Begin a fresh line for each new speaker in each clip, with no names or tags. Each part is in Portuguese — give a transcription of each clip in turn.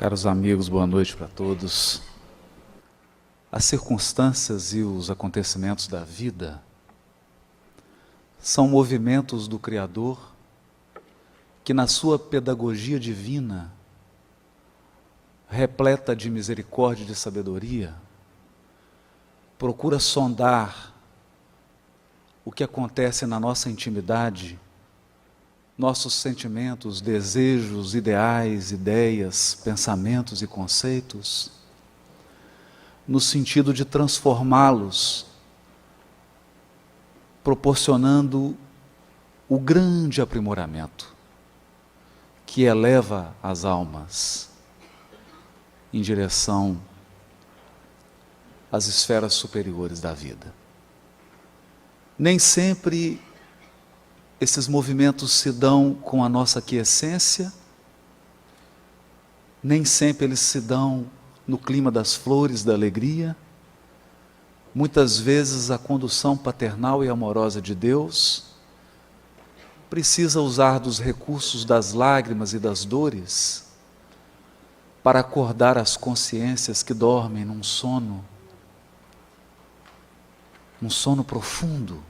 Caros amigos, boa noite para todos. As circunstâncias e os acontecimentos da vida são movimentos do Criador que, na sua pedagogia divina, repleta de misericórdia e de sabedoria, procura sondar o que acontece na nossa intimidade, nossos sentimentos, desejos, ideais, ideias, pensamentos e conceitos, no sentido de transformá-los, proporcionando o grande aprimoramento que eleva as almas em direção às esferas superiores da vida. Nem sempre esses movimentos se dão com a nossa aquiescência, nem sempre eles se dão no clima das flores, da alegria. Muitas vezes a condução paternal e amorosa de Deus precisa usar dos recursos das lágrimas e das dores para acordar as consciências que dormem num sono profundo,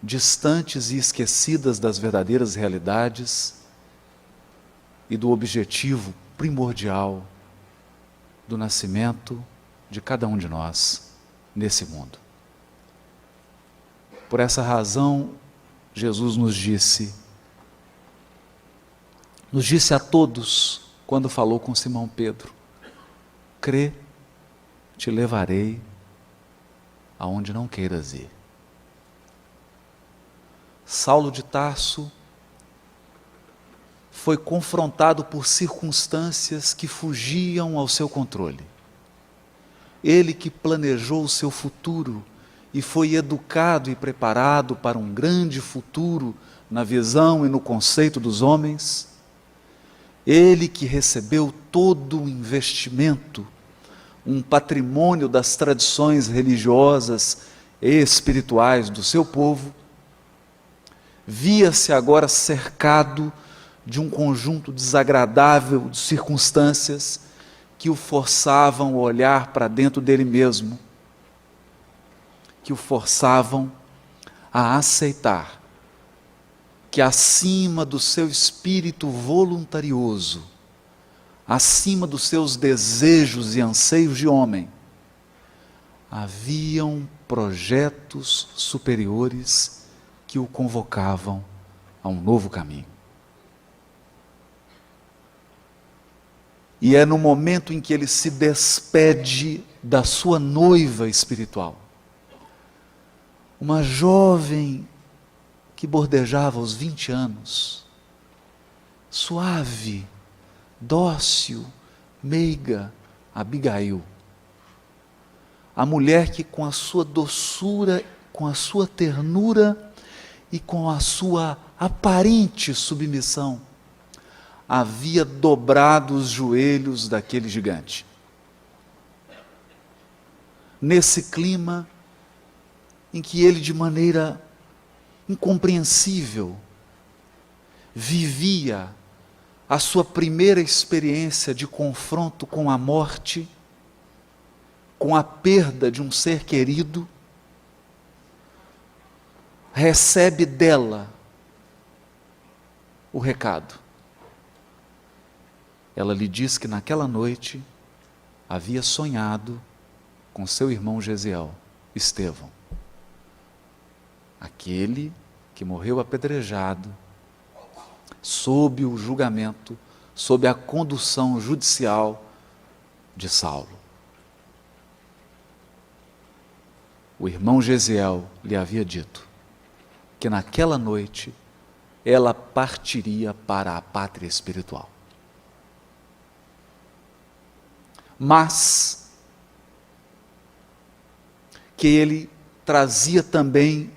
distantes e esquecidas das verdadeiras realidades e do objetivo primordial do nascimento de cada um de nós nesse mundo. Por essa razão, Jesus nos disse a todos, quando falou com Simão Pedro: crê, te levarei aonde não queiras ir. Saulo de Tarso foi confrontado por circunstâncias que fugiam ao seu controle. Ele que planejou o seu futuro e foi educado e preparado para um grande futuro na visão e no conceito dos homens, ele que recebeu todo o investimento, um patrimônio das tradições religiosas e espirituais do seu povo, via-se agora cercado de um conjunto desagradável de circunstâncias que o forçavam a olhar para dentro dele mesmo, que o forçavam a aceitar que acima do seu espírito voluntarioso, acima dos seus desejos e anseios de homem, haviam projetos superiores que o convocavam a um novo caminho. E é no momento em que ele se despede da sua noiva espiritual, uma jovem que bordejava os 20 anos, suave, dócil, meiga, Abigail, a mulher que com a sua doçura, com a sua ternura e com a sua aparente submissão, havia dobrado os joelhos daquele gigante. Nesse clima em que ele, de maneira incompreensível, vivia a sua primeira experiência de confronto com a morte, com a perda de um ser querido, recebe dela o recado. Ela lhe diz que naquela noite havia sonhado com seu irmão Gesiel, Estevão, aquele que morreu apedrejado, sob o julgamento, sob a condução judicial de Saulo. O irmão Gesiel lhe havia dito que naquela noite ela partiria para a pátria espiritual. Mas que ele trazia também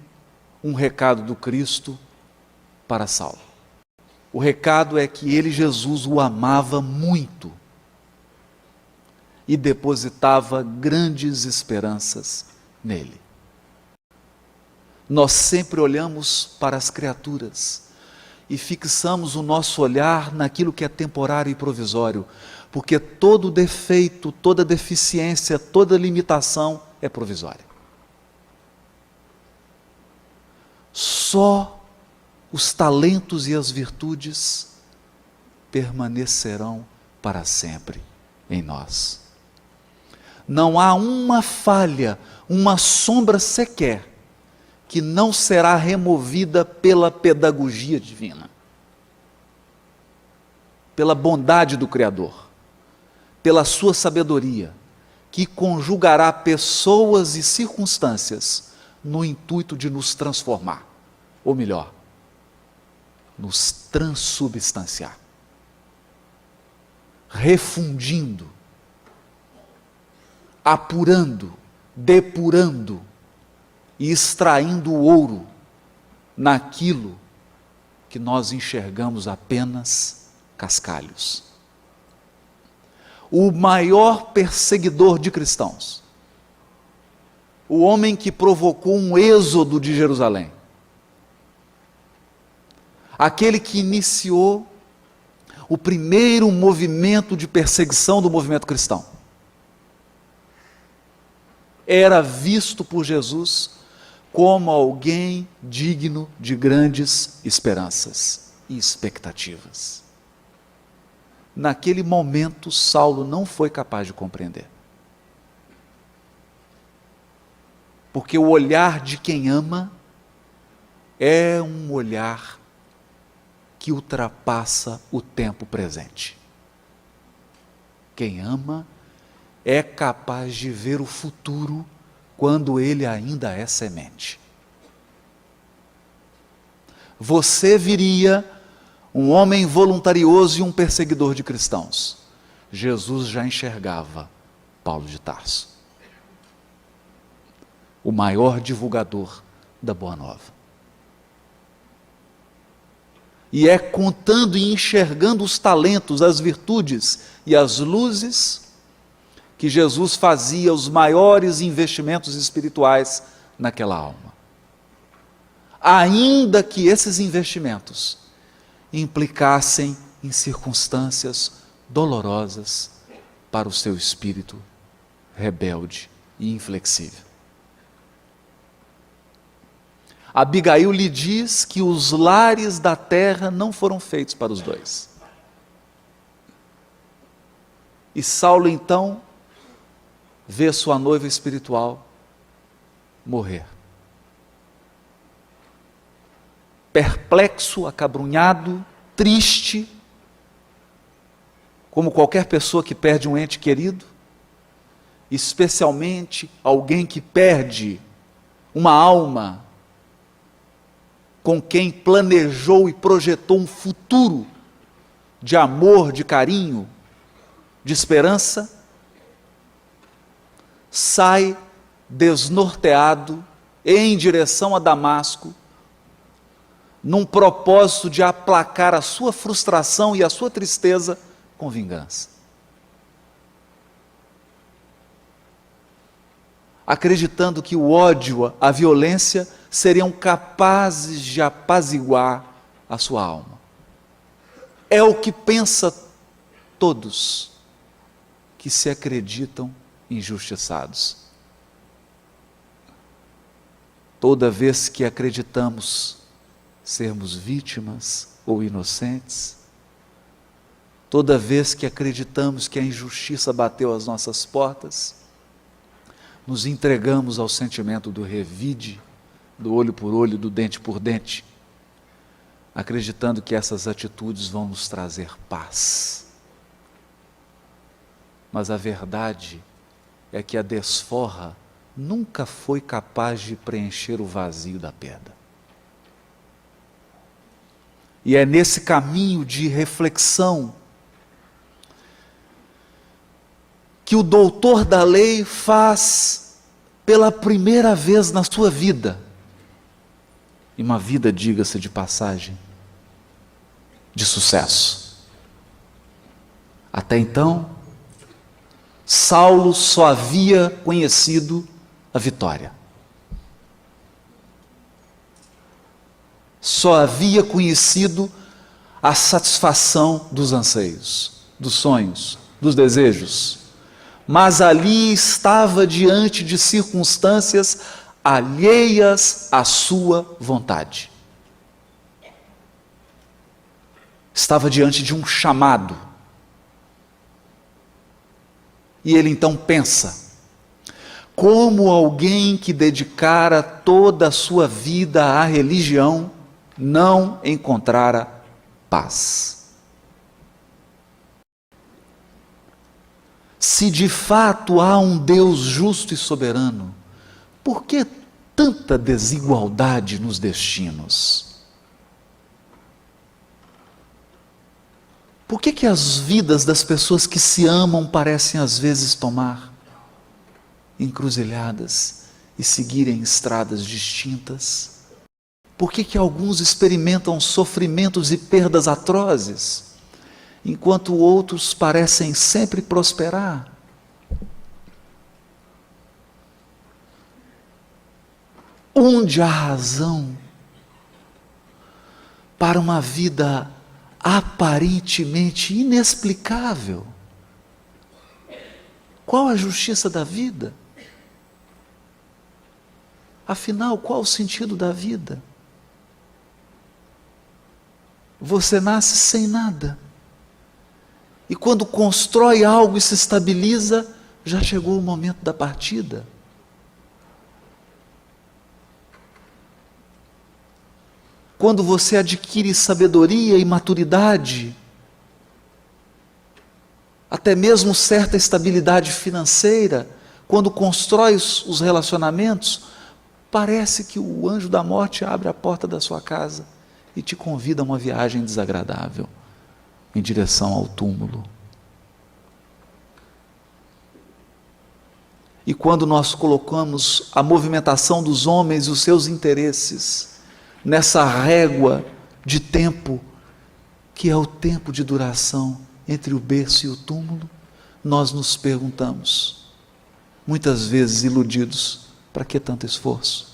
um recado do Cristo para Saulo. O recado é que ele, Jesus, o amava muito e depositava grandes esperanças nele. Nós sempre olhamos para as criaturas e fixamos o nosso olhar naquilo que é temporário e provisório, porque todo defeito, toda deficiência, toda limitação é provisória. Só os talentos e as virtudes permanecerão para sempre em nós. Não há uma falha, uma sombra sequer, que não será removida pela pedagogia divina, pela bondade do Criador, pela sua sabedoria, que conjugará pessoas e circunstâncias no intuito de nos transformar, ou melhor, nos transubstanciar, refundindo, apurando, depurando e extraindo o ouro naquilo que nós enxergamos apenas cascalhos. O maior perseguidor de cristãos, o homem que provocou um êxodo de Jerusalém, aquele que iniciou o primeiro movimento de perseguição do movimento cristão, era visto por Jesus como alguém digno de grandes esperanças e expectativas. Naquele momento, Saulo não foi capaz de compreender. Porque o olhar de quem ama é um olhar que ultrapassa o tempo presente. Quem ama é capaz de ver o futuro quando ele ainda é semente. Você viria um homem voluntarioso e um perseguidor de cristãos. Jesus já enxergava Paulo de Tarso, o maior divulgador da Boa Nova. E é contando e enxergando os talentos, as virtudes e as luzes que Jesus fazia os maiores investimentos espirituais naquela alma. Ainda que esses investimentos implicassem em circunstâncias dolorosas para o seu espírito rebelde e inflexível. Abigail lhe diz que os lares da terra não foram feitos para os dois. E Saulo então vê sua noiva espiritual morrer. Perplexo, acabrunhado, triste, como qualquer pessoa que perde um ente querido, especialmente alguém que perde uma alma com quem planejou e projetou um futuro de amor, de carinho, de esperança, sai desnorteado em direção a Damasco, num propósito de aplacar a sua frustração e a sua tristeza com vingança. Acreditando que o ódio, a violência, seriam capazes de apaziguar a sua alma. É o que pensa todos que se acreditam injustiçados. Toda vez que acreditamos sermos vítimas ou inocentes, toda vez que acreditamos que a injustiça bateu às nossas portas, nos entregamos ao sentimento do revide, do olho por olho, do dente por dente, acreditando que essas atitudes vão nos trazer paz. Mas a verdade é que a desforra nunca foi capaz de preencher o vazio da perda. E é nesse caminho de reflexão que o doutor da lei faz pela primeira vez na sua vida, e uma vida, diga-se de passagem, de sucesso. Até então, Saulo só havia conhecido a vitória. Só havia conhecido a satisfação dos anseios, dos sonhos, dos desejos. Mas ali estava diante de circunstâncias alheias à sua vontade. Estava diante de um chamado. E ele então pensa: como alguém que dedicara toda a sua vida à religião não encontrara paz? Se de fato há um Deus justo e soberano, por que tanta desigualdade nos destinos? Por que as vidas das pessoas que se amam parecem às vezes tomar encruzilhadas e seguirem estradas distintas? Por que alguns experimentam sofrimentos e perdas atrozes, enquanto outros parecem sempre prosperar? Onde há razão para uma vida aparentemente inexplicável? Qual a justiça da vida? Afinal, qual o sentido da vida? Você nasce sem nada. E quando constrói algo e se estabiliza, já chegou o momento da partida. Quando você adquire sabedoria e maturidade, até mesmo certa estabilidade financeira, quando constrói os relacionamentos, parece que o anjo da morte abre a porta da sua casa e te convida a uma viagem desagradável em direção ao túmulo. E quando nós colocamos a movimentação dos homens e os seus interesses nessa régua de tempo, que é o tempo de duração entre o berço e o túmulo, nós nos perguntamos, muitas vezes iludidos: para que tanto esforço?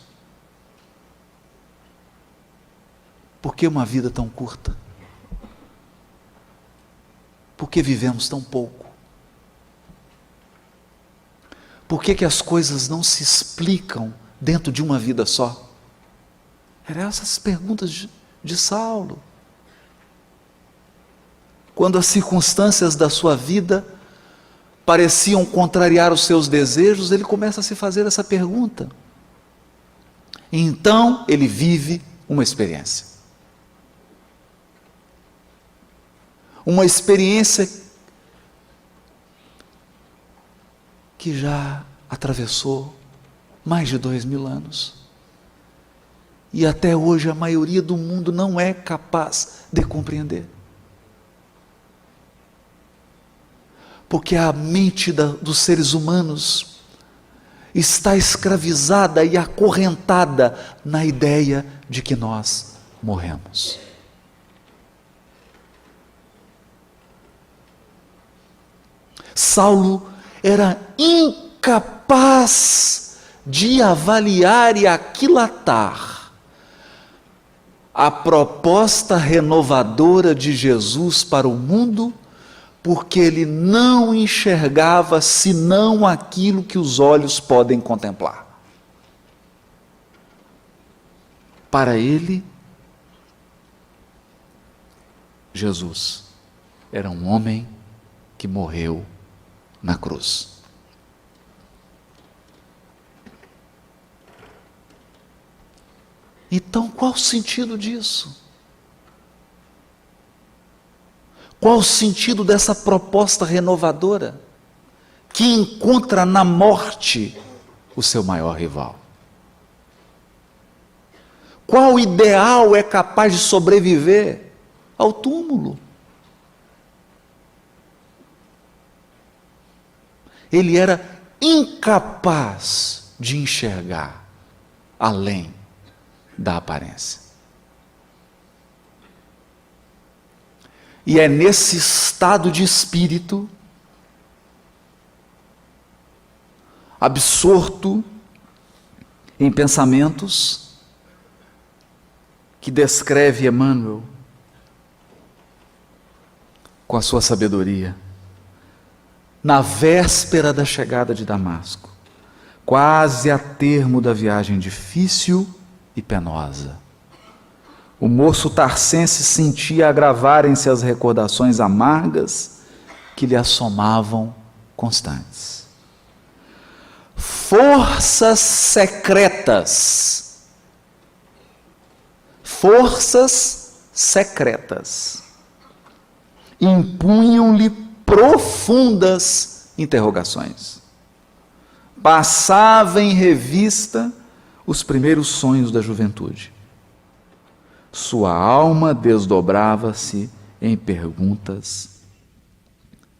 Por que uma vida tão curta? Por que vivemos tão pouco? Por que as coisas não se explicam dentro de uma vida só? Eram essas perguntas de Saulo. Quando as circunstâncias da sua vida pareciam contrariar os seus desejos, ele começa a se fazer essa pergunta. E então ele vive uma experiência. Uma experiência que já atravessou mais de 2000 anos. E até hoje a maioria do mundo não é capaz de compreender. Porque a mente dos seres humanos está escravizada e acorrentada na ideia de que nós morremos. Saulo era incapaz de avaliar e aquilatar a proposta renovadora de Jesus para o mundo, porque ele não enxergava senão aquilo que os olhos podem contemplar. Para ele, Jesus era um homem que morreu na cruz. Então, qual o sentido disso? Qual o sentido dessa proposta renovadora que encontra na morte o seu maior rival? Qual ideal é capaz de sobreviver ao túmulo? Ele era incapaz de enxergar além da aparência. E é nesse estado de espírito, absorto em pensamentos, que descreve Emmanuel com a sua sabedoria, na véspera da chegada de Damasco, quase a termo da viagem difícil e penosa, o moço tarsense sentia agravarem-se as recordações amargas que lhe assomavam constantes. Forças secretas impunham-lhe profundas interrogações. Passava em revista os primeiros sonhos da juventude. Sua alma desdobrava-se em perguntas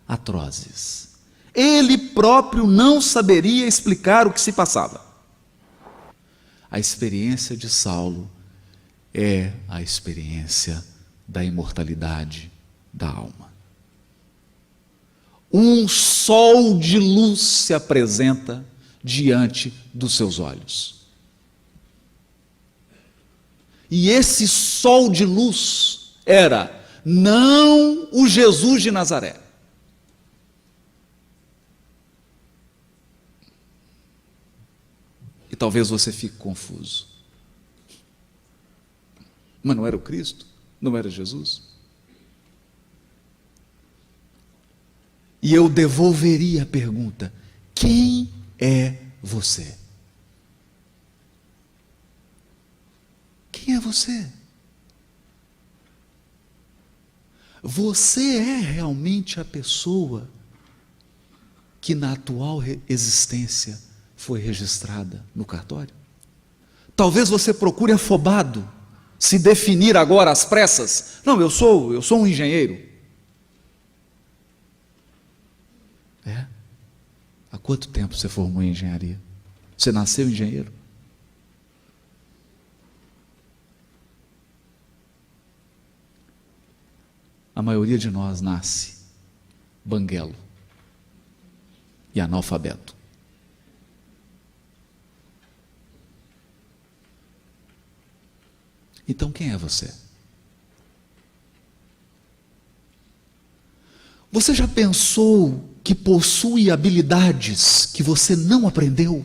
atrozes. Ele próprio não saberia explicar o que se passava. A experiência de Saulo é a experiência da imortalidade da alma. Um sol de luz se apresenta diante dos seus olhos. E esse sol de luz era não o Jesus de Nazaré. E talvez você fique confuso. Mas não era o Cristo? Não era Jesus? E eu devolveria a pergunta: quem é você? Quem é você? Você é realmente a pessoa que na atual existência foi registrada no cartório? Talvez você procure afobado se definir agora às pressas. Não, eu sou um engenheiro. É? Há quanto tempo você formou em engenharia? Você nasceu engenheiro? A maioria de nós nasce banguelo e analfabeto. Então quem é você? Você já pensou que possui habilidades que você não aprendeu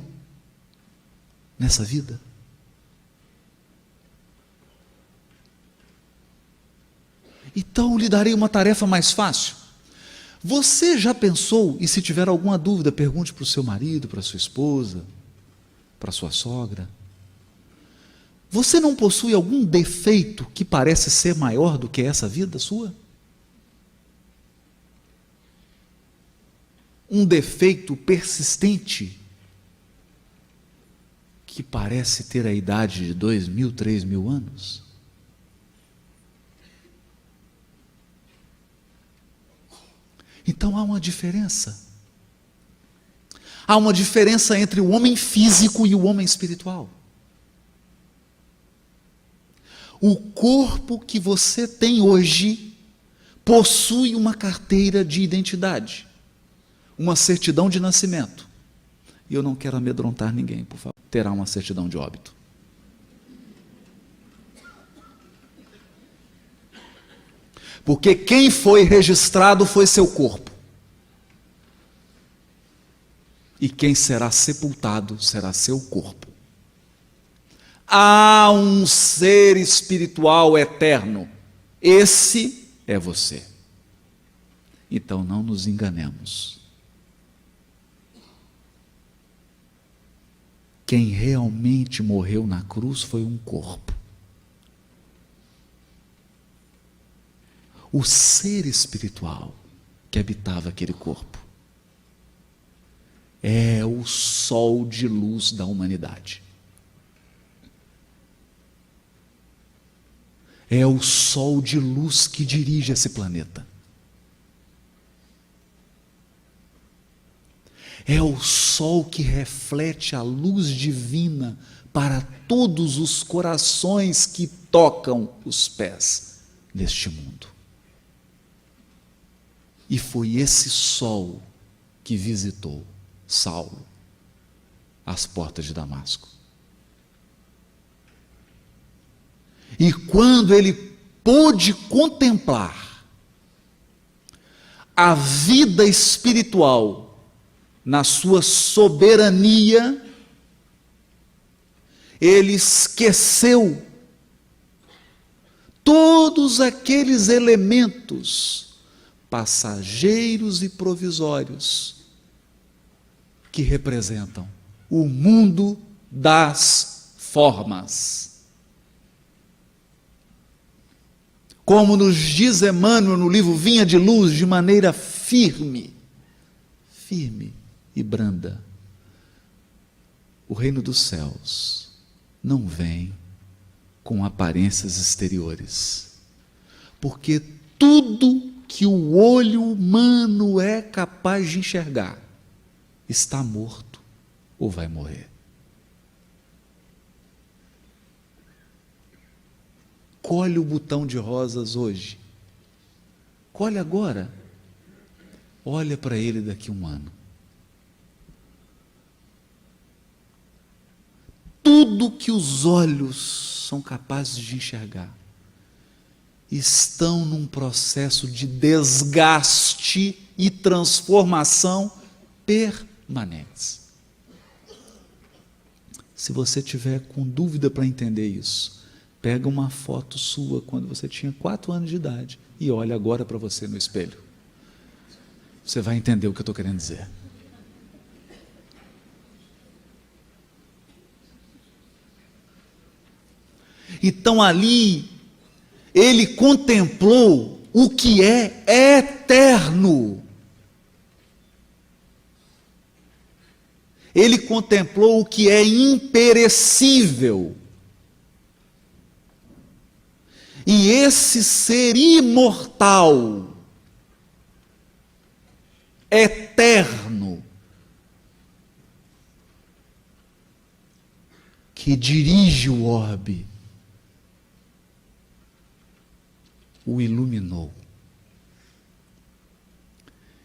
nessa vida? Então lhe darei uma tarefa mais fácil. Você já pensou, e se tiver alguma dúvida, pergunte para o seu marido, para a sua esposa, para a sua sogra. Você não possui algum defeito que parece ser maior do que essa vida sua? Um defeito persistente que parece ter a idade de 2.000, 3.000 anos? Então há uma diferença. Há uma diferença entre o homem físico e o homem espiritual. O corpo que você tem hoje possui uma carteira de identidade, uma certidão de nascimento. E eu não quero amedrontar ninguém, por favor. Terá uma certidão de óbito. Porque quem foi registrado foi seu corpo. E quem será sepultado será seu corpo. Há um ser espiritual eterno. Esse é você. Então não nos enganemos. Quem realmente morreu na cruz foi um corpo. O ser espiritual que habitava aquele corpo é o sol de luz da humanidade. É o sol de luz que dirige esse planeta. É o sol que reflete a luz divina para todos os corações que tocam os pés neste mundo. E foi esse sol que visitou Saulo às portas de Damasco. E quando ele pôde contemplar a vida espiritual, na sua soberania, ele esqueceu todos aqueles elementos passageiros e provisórios que representam o mundo das formas. Como nos diz Emmanuel no livro Vinha de Luz, de maneira firme e branda, o reino dos céus não vem com aparências exteriores, porque tudo que o olho humano é capaz de enxergar está morto ou vai morrer. Colhe o botão de rosas hoje, colhe agora, olha para ele daqui a um ano. Tudo que os olhos são capazes de enxergar estão num processo de desgaste e transformação permanentes. Se você tiver com dúvida para entender isso, pega uma foto sua quando você tinha 4 anos de idade e olha agora para você no espelho. Você vai entender o que eu estou querendo dizer. Então ali, ele contemplou o que é eterno. Ele contemplou o que é imperecível. E esse ser imortal, eterno, que dirige o orbe, o iluminou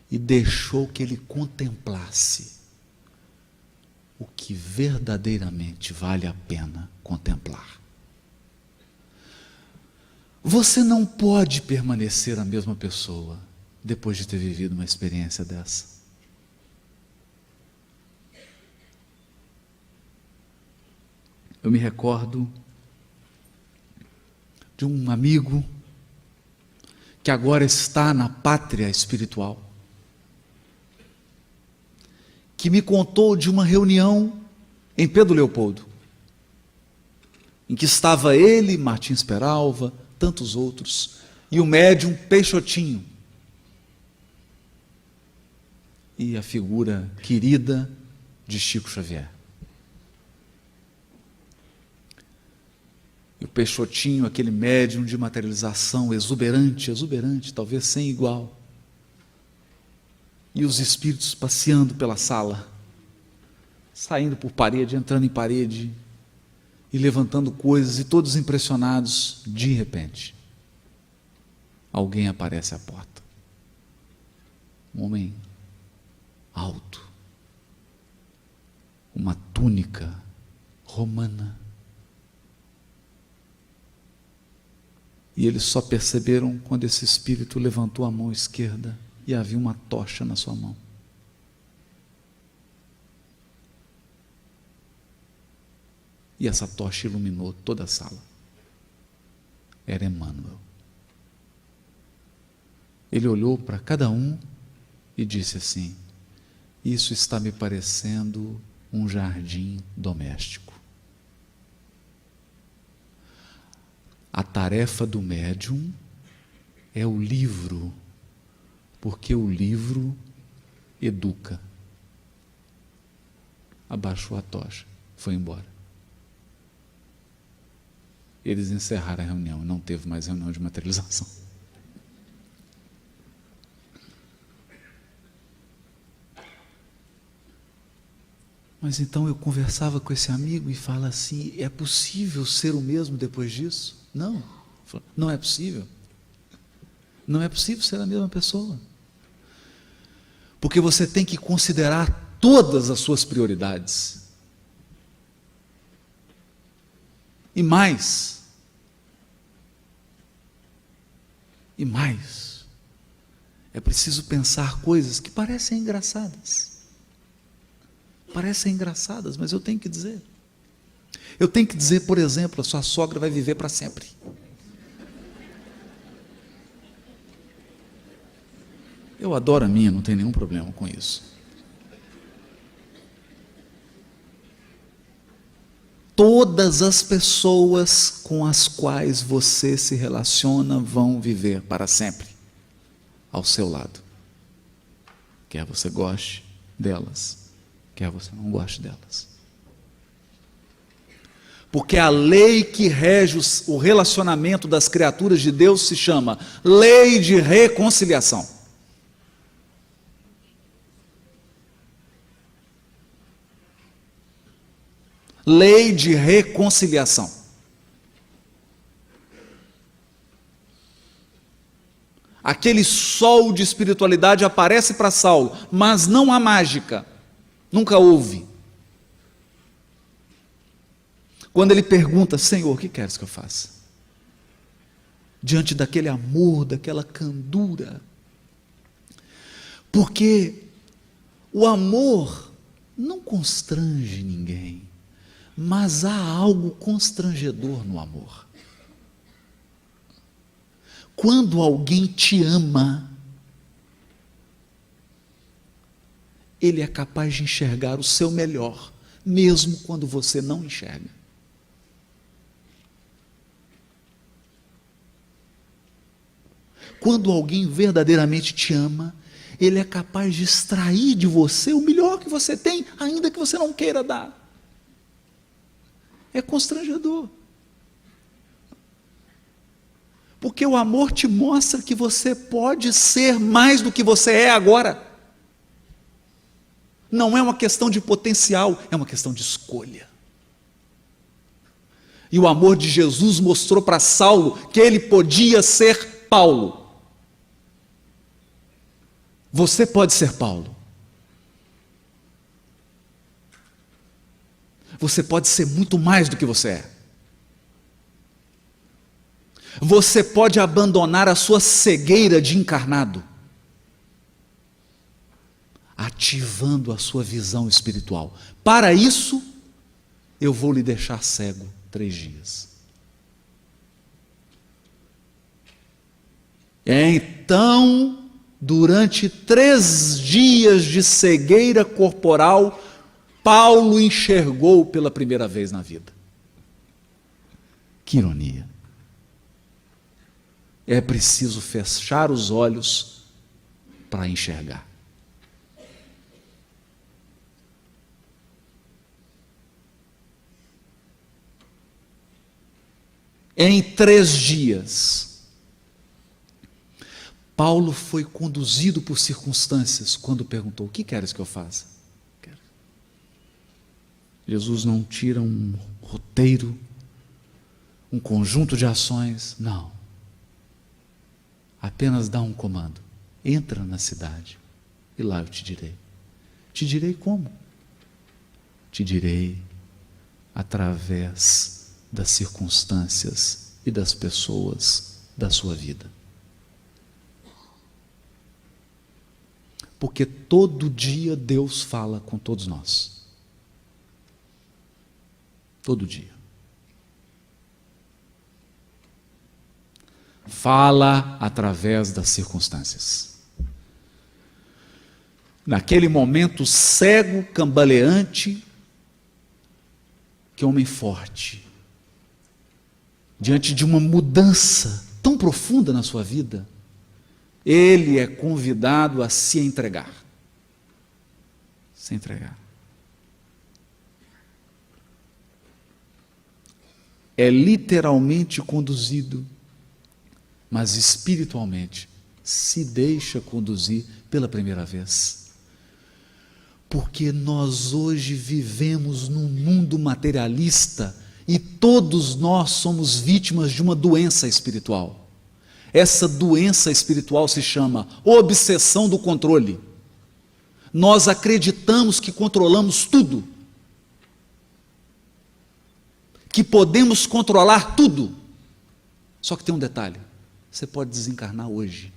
e deixou que ele contemplasse o que verdadeiramente vale a pena contemplar. Você não pode permanecer a mesma pessoa depois de ter vivido uma experiência dessa. Eu me recordo de um amigo que agora está na pátria espiritual, que me contou de uma reunião em Pedro Leopoldo, em que estava ele, Martins Peralva, tantos outros, e o médium Peixotinho, e a figura querida de Chico Xavier. E o Peixotinho, aquele médium de materialização exuberante, talvez sem igual. E os espíritos passeando pela sala, saindo por parede, entrando em parede, e levantando coisas, e todos impressionados. De repente, alguém aparece à porta. Um homem alto, uma túnica romana. E eles só perceberam quando esse espírito levantou a mão esquerda e havia uma tocha na sua mão. E essa tocha iluminou toda a sala. Era Emmanuel. Ele olhou para cada um e disse assim: isso está me parecendo um jardim doméstico. A tarefa do médium é o livro, porque o livro educa. Abaixou a tocha, foi embora. Eles encerraram a reunião, não teve mais reunião de materialização. Mas então eu conversava com esse amigo e fala assim: é possível ser o mesmo depois disso? Não, não é possível. Não é possível ser a mesma pessoa. Porque você tem que considerar todas as suas prioridades. E mais. É preciso pensar coisas que parecem engraçadas. Parecem engraçadas, mas eu tenho que dizer. Eu tenho que dizer, por exemplo, a sua sogra vai viver para sempre. Eu adoro a minha, não tenho nenhum problema com isso. Todas as pessoas com as quais você se relaciona vão viver para sempre ao seu lado. Quer você goste delas, quer você não goste delas. Porque a lei que rege o relacionamento das criaturas de Deus se chama lei de reconciliação. Lei de reconciliação. Aquele sol de espiritualidade aparece para Saulo, mas não há mágica, nunca houve. Quando ele pergunta, Senhor, o que queres que eu faça? Diante daquele amor, daquela candura. Porque o amor não constrange ninguém, mas há algo constrangedor no amor. Quando alguém te ama, ele é capaz de enxergar o seu melhor, mesmo quando você não enxerga. Quando alguém verdadeiramente te ama, ele é capaz de extrair de você o melhor que você tem, ainda que você não queira dar. É constrangedor. Porque o amor te mostra que você pode ser mais do que você é agora. Não é uma questão de potencial, é uma questão de escolha. E o amor de Jesus mostrou para Saulo que ele podia ser Paulo. Você pode ser Paulo. Você pode ser muito mais do que você é. Você pode abandonar a sua cegueira de encarnado, ativando a sua visão espiritual. Para isso, eu vou lhe deixar cego 3 dias. Então, durante 3 dias de cegueira corporal, Paulo enxergou pela primeira vez na vida. Que ironia. É preciso fechar os olhos para enxergar. Em 3 dias, Paulo foi conduzido por circunstâncias quando perguntou: o que queres que eu faça? Jesus não tira um roteiro, um conjunto de ações, não. Apenas dá um comando: entra na cidade e lá eu te direi. Te direi como? Te direi através das circunstâncias e das pessoas da sua vida. Porque todo dia Deus fala com todos nós. Todo dia. Fala através das circunstâncias. Naquele momento cego, cambaleante, que homem forte, diante de uma mudança tão profunda na sua vida, ele é convidado a se entregar. Se entregar. É literalmente conduzido, mas espiritualmente se deixa conduzir pela primeira vez. Porque nós hoje vivemos num mundo materialista e todos nós somos vítimas de uma doença espiritual. Essa doença espiritual se chama obsessão do controle. Nós acreditamos que controlamos tudo, que podemos controlar tudo. Só que tem um detalhe: você pode desencarnar hoje.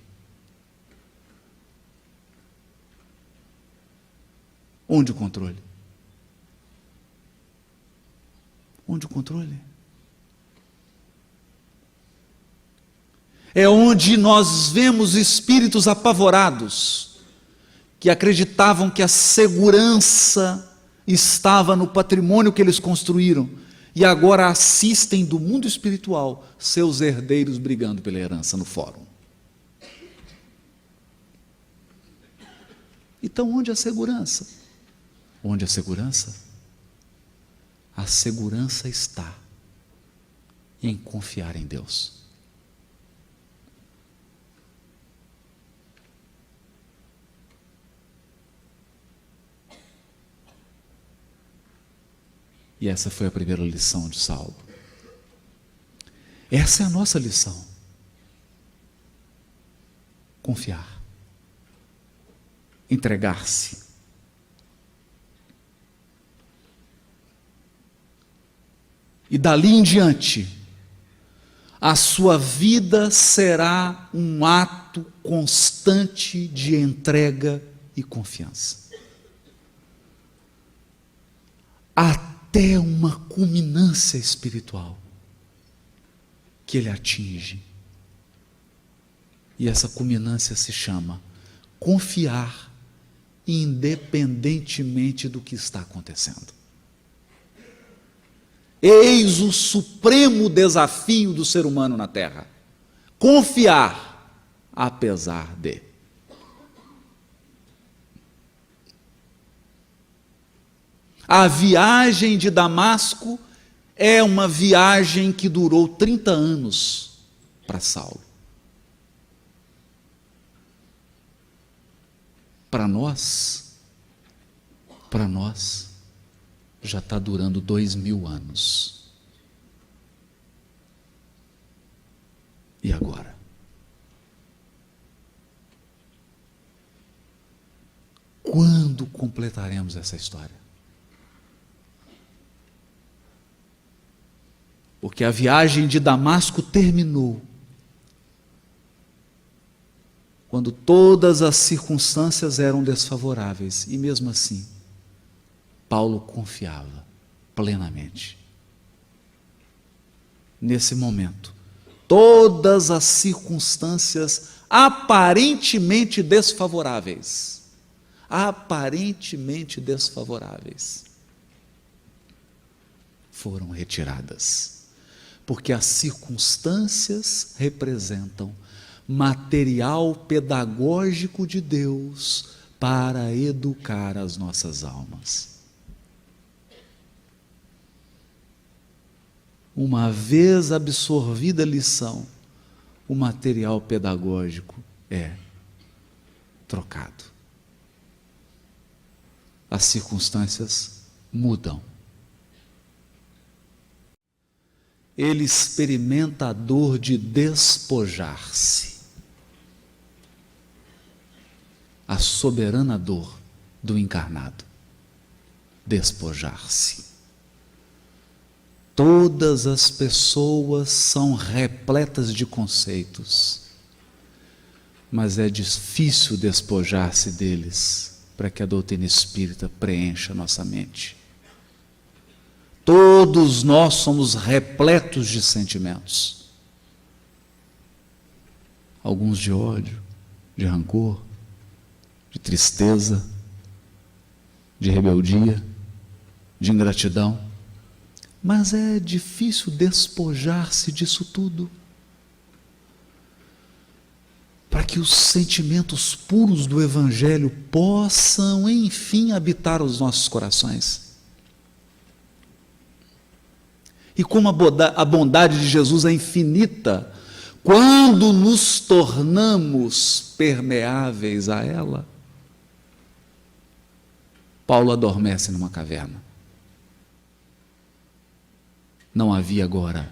Onde o controle? Onde o controle? É onde nós vemos espíritos apavorados, que acreditavam que a segurança estava no patrimônio que eles construíram, e agora assistem do mundo espiritual seus herdeiros brigando pela herança no fórum. Então, onde a segurança? Onde a segurança? A segurança está em confiar em Deus. E essa foi a primeira lição de Saulo. Essa é a nossa lição. Confiar. Entregar-se. E dali em diante, a sua vida será um ato constante de entrega e confiança. Até uma culminância espiritual que ele atinge. E essa culminância se chama confiar independentemente do que está acontecendo. Eis o supremo desafio do ser humano na Terra: confiar apesar de. A viagem de Damasco é uma viagem que durou 30 anos para Saulo. Para nós, já está durando 2000 anos. E agora? Quando completaremos essa história? Porque a viagem de Damasco terminou quando todas as circunstâncias eram desfavoráveis, e mesmo assim, Paulo confiava plenamente. Nesse momento, todas as circunstâncias aparentemente desfavoráveis, foram retiradas, porque as circunstâncias representam material pedagógico de Deus para educar as nossas almas. Uma vez absorvida a lição, o material pedagógico é trocado. As circunstâncias mudam. Ele experimenta a dor de despojar-se. A soberana dor do encarnado. Despojar-se. Todas as pessoas são repletas de conceitos, mas é difícil despojar-se deles para que a doutrina espírita preencha nossa mente. Todos nós somos repletos de sentimentos, alguns de ódio, de rancor, de tristeza, de rebeldia, de ingratidão, mas é difícil despojar-se disso tudo, para que os sentimentos puros do Evangelho possam, enfim, habitar os nossos corações. E como a bondade de Jesus é infinita, quando nos tornamos permeáveis a ela, Paulo adormece numa caverna. Não havia agora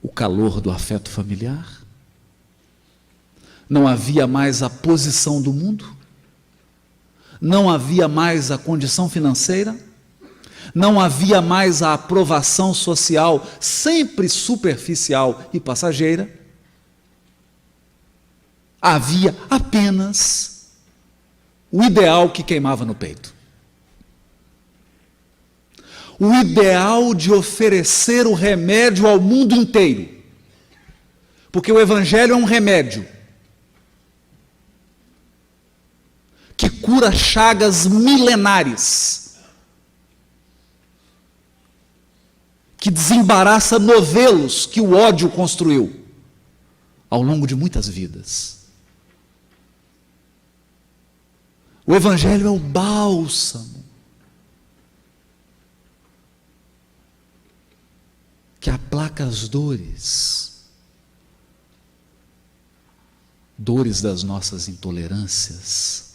o calor do afeto familiar, não havia mais a posição do mundo, não havia mais a condição financeira, não havia mais a aprovação social, sempre superficial e passageira. Havia apenas o ideal que queimava no peito. O ideal de oferecer o remédio ao mundo inteiro. Porque o Evangelho é um remédio que cura chagas milenares, que desembaraça novelos que o ódio construiu ao longo de muitas vidas. O Evangelho é o bálsamo que aplaca as dores das nossas intolerâncias,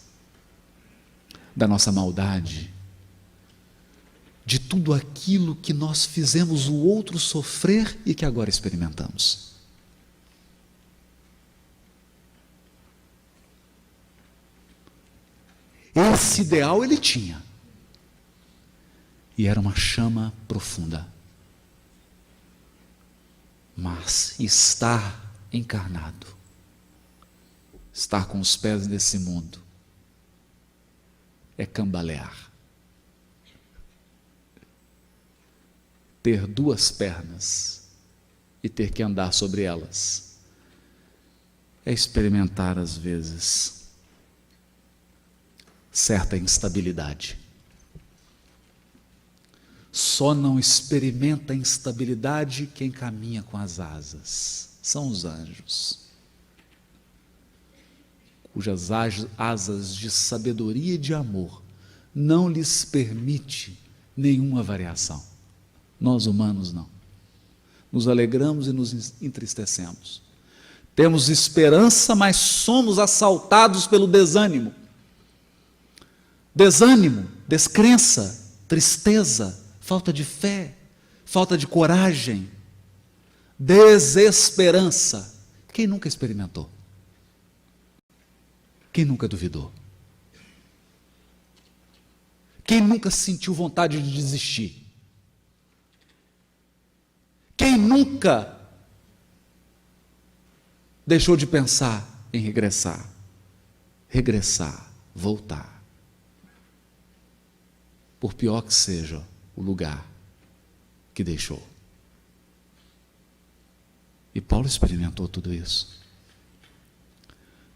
da nossa maldade, de tudo aquilo que nós fizemos o outro sofrer e que agora experimentamos. Esse ideal ele tinha, e era uma chama profunda. Mas estar encarnado, estar com os pés nesse mundo, é cambalear. Ter duas pernas e ter que andar sobre elas, é experimentar às vezes certa instabilidade. Só não experimenta a instabilidade quem caminha com as asas. São os anjos, cujas asas de sabedoria e de amor não lhes permite nenhuma variação. Nós humanos não. Nos alegramos e nos entristecemos. Temos esperança, mas somos assaltados pelo desânimo. Desânimo, descrença, tristeza, falta de fé, falta de coragem, desesperança. Quem nunca experimentou? Quem nunca duvidou? Quem nunca sentiu vontade de desistir? Quem nunca deixou de pensar em regressar, voltar? Por pior que seja o lugar que deixou. E Paulo experimentou tudo isso.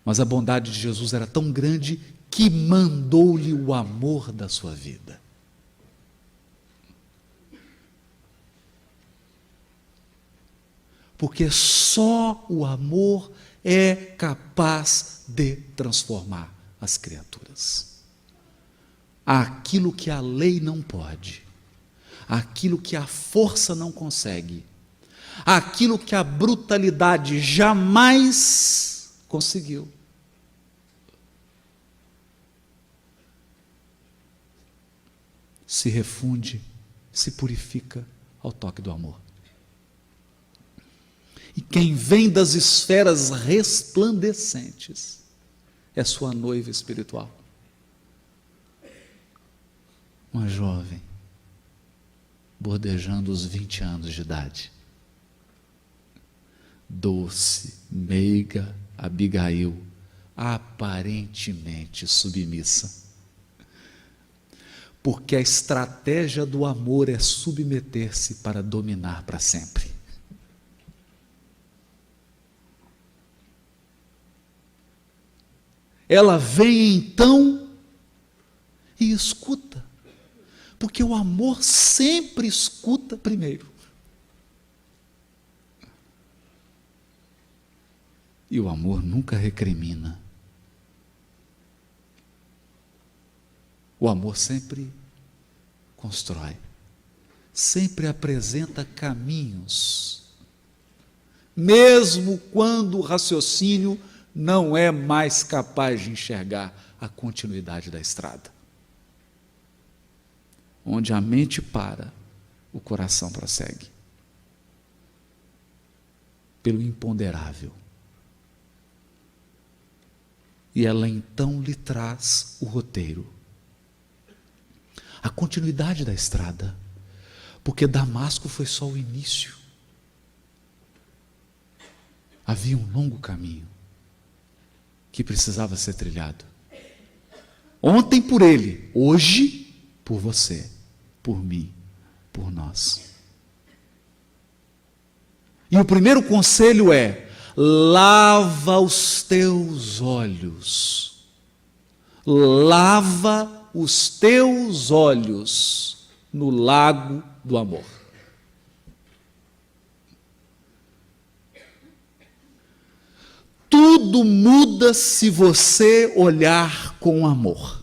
Mas a bondade de Jesus era tão grande que mandou-lhe o amor da sua vida. Porque só o amor é capaz de transformar as criaturas. Aquilo que a lei não pode, aquilo que a força não consegue, aquilo que a brutalidade jamais conseguiu. Se refunde, se purifica ao toque do amor. E quem vem das esferas resplandecentes é sua noiva espiritual. Uma jovem, bordejando os 20 anos de idade. Doce, meiga Abigail, aparentemente submissa. Porque a estratégia do amor é submeter-se para dominar para sempre. Ela vem então e escuta. Porque o amor sempre escuta primeiro. E o amor nunca recrimina. O amor sempre constrói. Sempre apresenta caminhos. Mesmo quando o raciocínio não é mais capaz de enxergar a continuidade da estrada. Onde a mente para, o coração prossegue. Pelo imponderável. E ela então lhe traz o roteiro. A continuidade da estrada. Porque Damasco foi só o início. Havia um longo caminho que precisava ser trilhado. Ontem por ele, hoje por você, por mim, por nós. E o primeiro conselho é: lava os teus olhos. Lava os teus olhos no lago do amor. Tudo muda se você olhar com amor.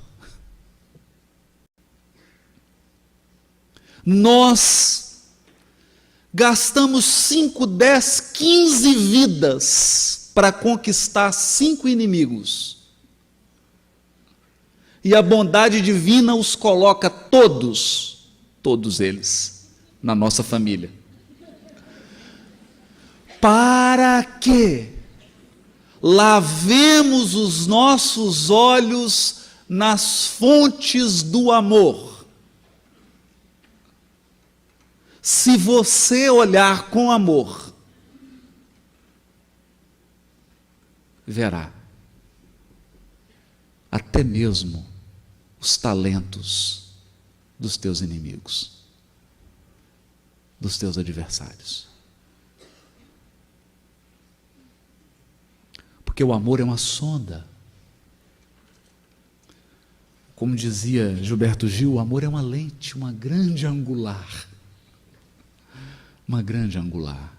Nós gastamos 5, 10, 15 vidas para conquistar 5 inimigos. E a bondade divina os coloca todos eles, na nossa família. Para que lavemos os nossos olhos nas fontes do amor. Se você olhar com amor, verá até mesmo os talentos dos teus inimigos, dos teus adversários. Porque o amor é uma sonda. Como dizia Gilberto Gil, o amor é uma lente, uma grande angular. Uma grande angular.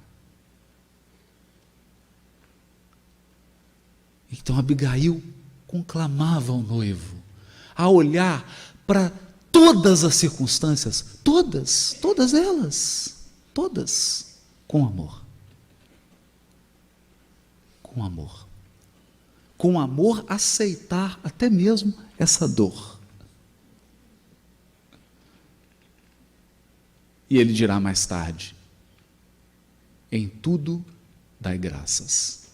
Então Abigail conclamava o noivo a olhar para todas as circunstâncias, todas elas, com amor. Com amor. Com amor aceitar até mesmo essa dor. E ele dirá mais tarde: em tudo dai graças.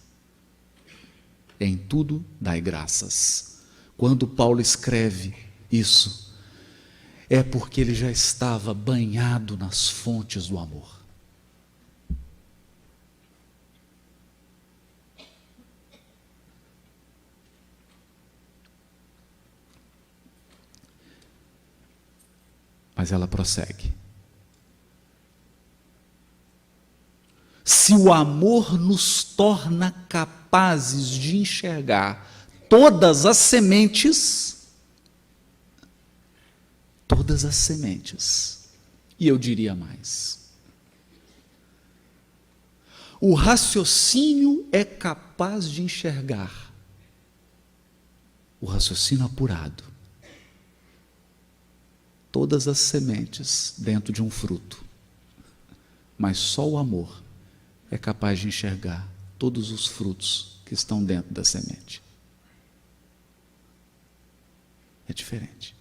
Em tudo dai graças. Quando Paulo escreve isso, é porque ele já estava banhado nas fontes do amor. Mas ela prossegue. Se o amor nos torna capazes de enxergar todas as sementes, e eu diria mais, o raciocínio é capaz de enxergar, o raciocínio apurado, todas as sementes dentro de um fruto, mas só o amor é capaz de enxergar todos os frutos que estão dentro da semente. É diferente.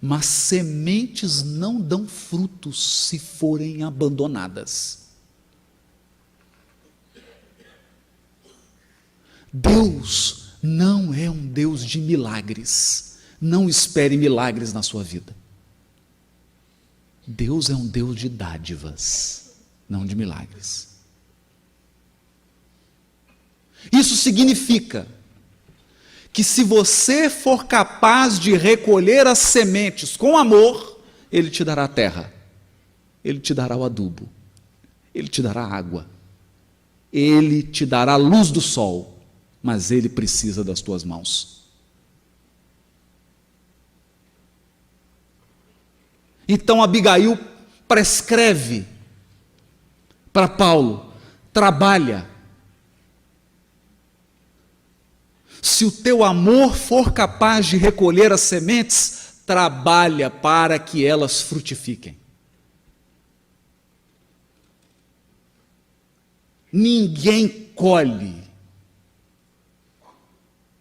Mas sementes não dão frutos se forem abandonadas. Deus não é um Deus de milagres. Não espere milagres na sua vida. Deus é um Deus de dádivas, não de milagres. Isso significa que se você for capaz de recolher as sementes com amor, Ele te dará a terra, Ele te dará o adubo, Ele te dará a água, Ele te dará a luz do sol, mas Ele precisa das tuas mãos. Então Abigail prescreve para Paulo: trabalha. Se o teu amor for capaz de recolher as sementes, trabalha para que elas frutifiquem. Ninguém colhe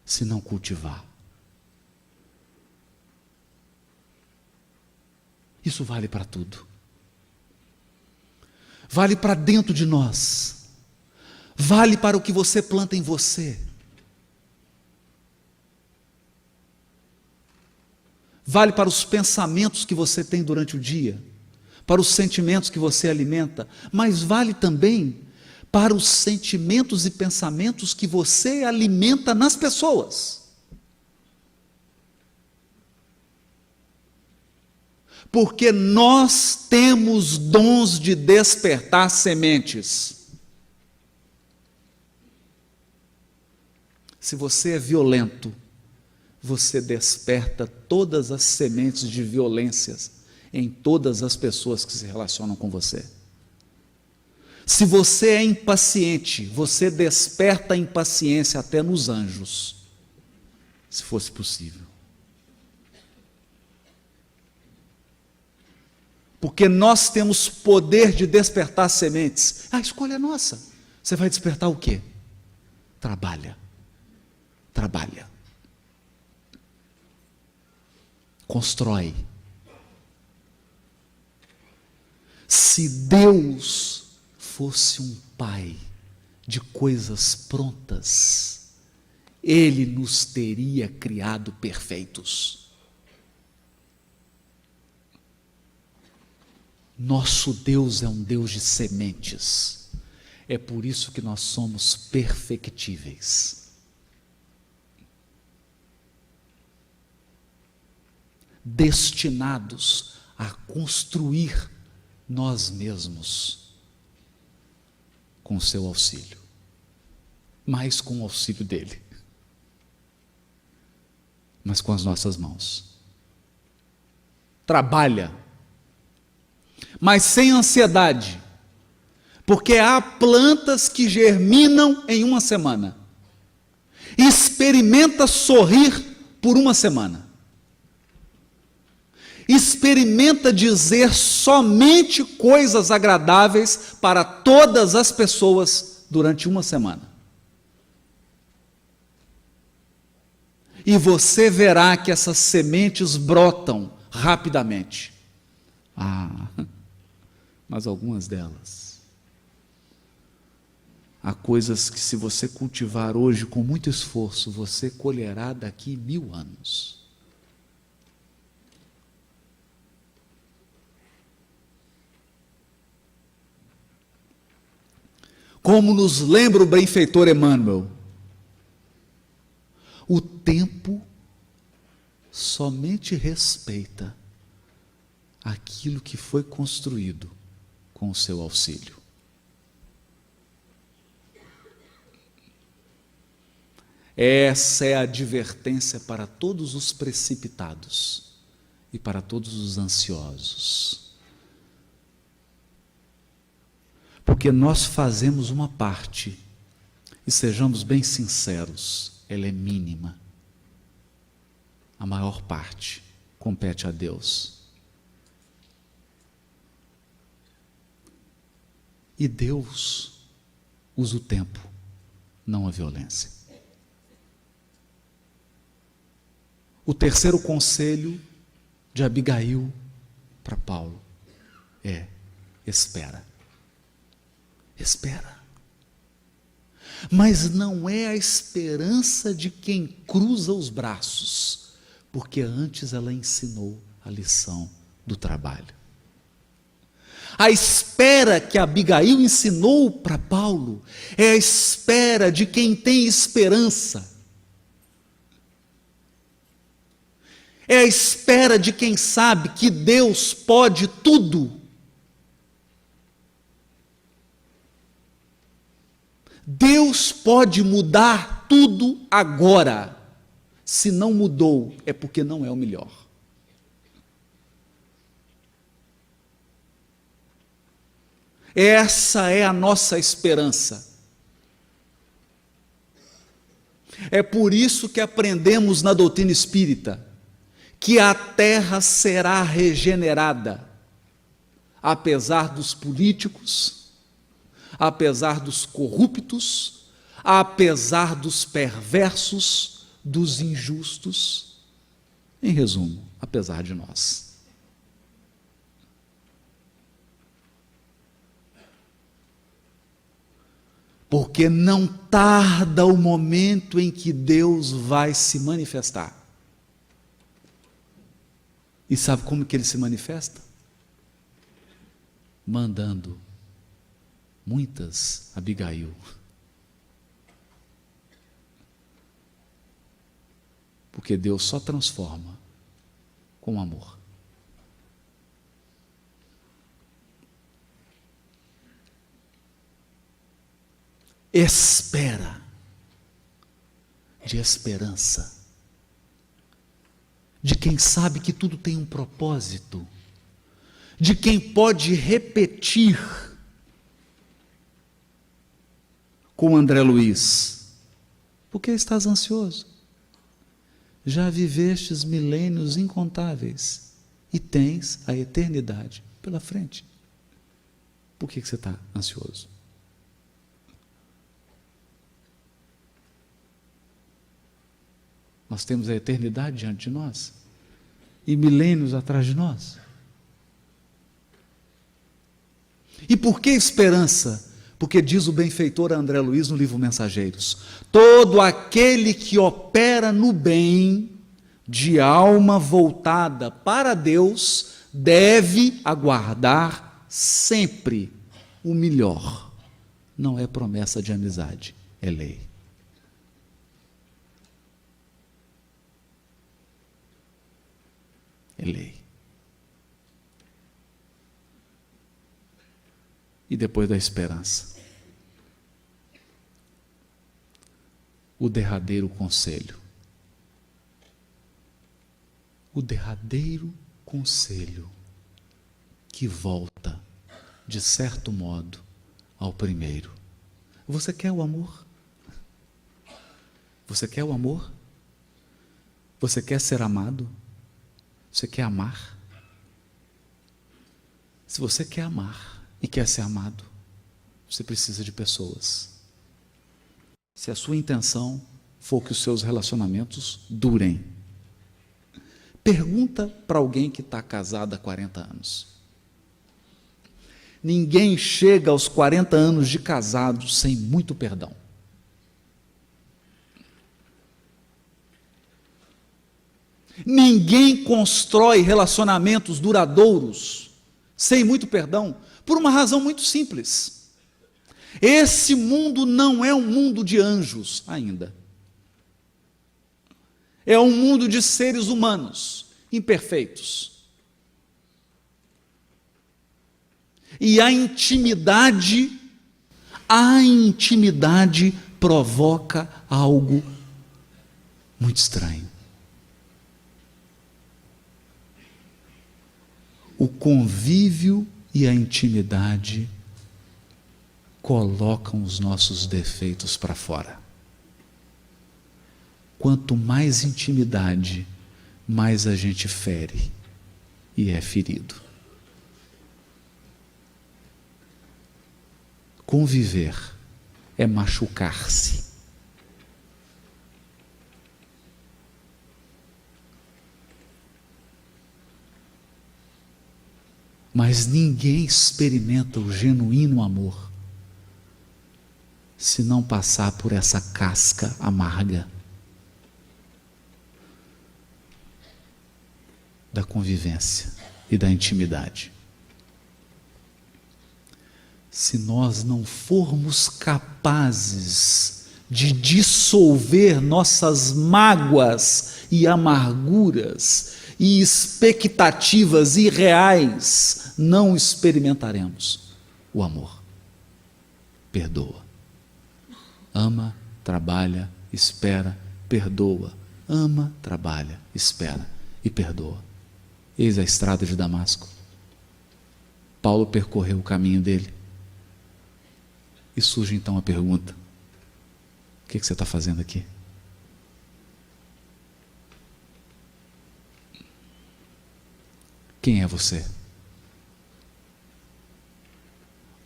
se não cultivar. Isso vale para tudo. Vale para dentro de nós. Vale para o que você planta em você. Vale para os pensamentos que você tem durante o dia, para os sentimentos que você alimenta, mas vale também para os sentimentos e pensamentos que você alimenta nas pessoas. Porque nós temos dons de despertar sementes. Se você é violento, você desperta todas as sementes de violências em todas as pessoas que se relacionam com você. Se você é impaciente, você desperta a impaciência até nos anjos, se fosse possível. Porque nós temos poder de despertar sementes. A escolha é nossa. Você vai despertar o quê? Trabalha. Trabalha. Constrói. Se Deus fosse um pai de coisas prontas, Ele nos teria criado perfeitos. Nosso Deus é um Deus de sementes. É por isso que nós somos perfectíveis. Destinados a construir nós mesmos com o seu auxílio, mais com o auxílio dele, mas com as nossas mãos. Trabalha, mas sem ansiedade, porque há plantas que germinam em uma semana. Experimenta sorrir por uma semana. Experimenta dizer somente coisas agradáveis para todas as pessoas durante uma semana. E você verá que essas sementes brotam rapidamente. Mas algumas delas, há coisas que, se você cultivar hoje com muito esforço, você colherá daqui 1000 anos. Como nos lembra o benfeitor Emmanuel, o tempo somente respeita aquilo que foi construído com o seu auxílio. Essa é a advertência para todos os precipitados e para todos os ansiosos. Porque nós fazemos uma parte, e sejamos bem sinceros, ela é mínima. A maior parte compete a Deus. E Deus usa o tempo, não a violência. O terceiro conselho de Abigail para Paulo é: espera. Espera. Mas não é a esperança de quem cruza os braços, porque antes ela ensinou a lição do trabalho. A espera que Abigail ensinou para Paulo é a espera de quem tem esperança. É a espera de quem sabe que Deus pode tudo. Deus pode mudar tudo agora. Se não mudou, é porque não é o melhor. Essa é a nossa esperança. É por isso que aprendemos na doutrina espírita que a terra será regenerada, apesar dos políticos, apesar dos corruptos, apesar dos perversos, dos injustos, em resumo, apesar de nós. Porque não tarda o momento em que Deus vai se manifestar. E sabe como que Ele se manifesta? Mandando muitas Abigail. Porque Deus só transforma com amor. Espera, de esperança, de quem sabe que tudo tem um propósito, de quem pode repetir, com André Luiz: por que estás ansioso? Já vivestes milênios incontáveis e tens a eternidade pela frente. Por que você está ansioso? Nós temos a eternidade diante de nós e milênios atrás de nós. E por que esperança? Porque diz o benfeitor André Luiz no livro Mensageiros: todo aquele que opera no bem, de alma voltada para Deus, deve aguardar sempre o melhor. Não é promessa de amizade, é lei. É lei. E depois da esperança, o derradeiro conselho. O derradeiro conselho que volta, de certo modo, ao primeiro. Você quer o amor? Você quer o amor? Você quer ser amado? Você quer amar? Se você quer amar e quer ser amado, você precisa de pessoas. Se a sua intenção for que os seus relacionamentos durem, pergunta para alguém que está casado há 40 anos. Ninguém chega aos 40 anos de casado sem muito perdão. Ninguém constrói relacionamentos duradouros sem muito perdão, por uma razão muito simples. Esse mundo não é um mundo de anjos ainda. É um mundo de seres humanos imperfeitos. E a intimidade provoca algo muito estranho. O convívio e a intimidade colocam os nossos defeitos para fora. Quanto mais intimidade, mais a gente fere e é ferido. Conviver é machucar-se. Mas ninguém experimenta o genuíno amor se não passar por essa casca amarga da convivência e da intimidade. Se nós não formos capazes de dissolver nossas mágoas e amarguras e expectativas irreais, não experimentaremos o amor. Perdoa. Ama, trabalha, espera, perdoa. Ama, trabalha, espera e perdoa. Eis a estrada de Damasco. Paulo percorreu o caminho dele. E surge então a pergunta: o que você está fazendo aqui? Quem é você?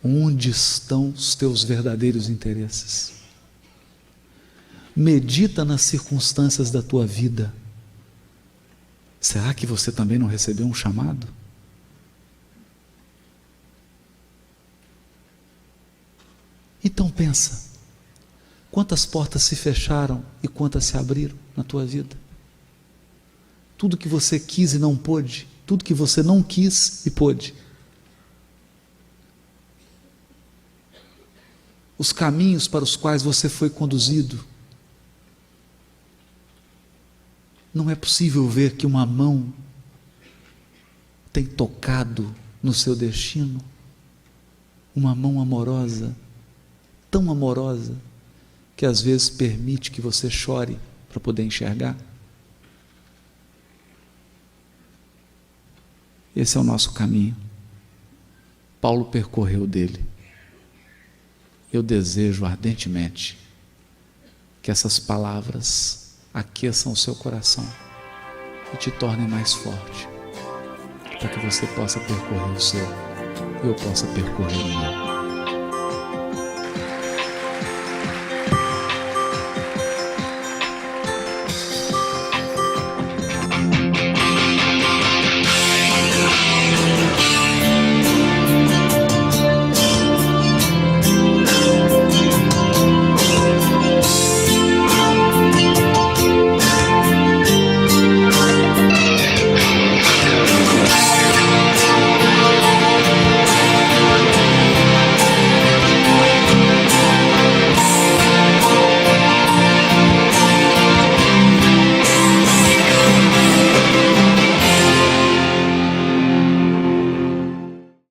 Onde estão os teus verdadeiros interesses? Medita nas circunstâncias da tua vida. Será que você também não recebeu um chamado? Então pensa, quantas portas se fecharam e quantas se abriram na tua vida? Tudo que você quis e não pôde, tudo que você não quis e pôde. os caminhos para os quais você foi conduzido. Não é possível ver que uma mão tem tocado no seu destino, uma mão amorosa, tão amorosa, que às vezes permite que você chore para poder enxergar. Esse é o nosso caminho. Paulo percorreu dele. Eu desejo ardentemente que essas palavras aqueçam o seu coração e te tornem mais forte, para que você possa percorrer o seu e eu possa percorrer o meu.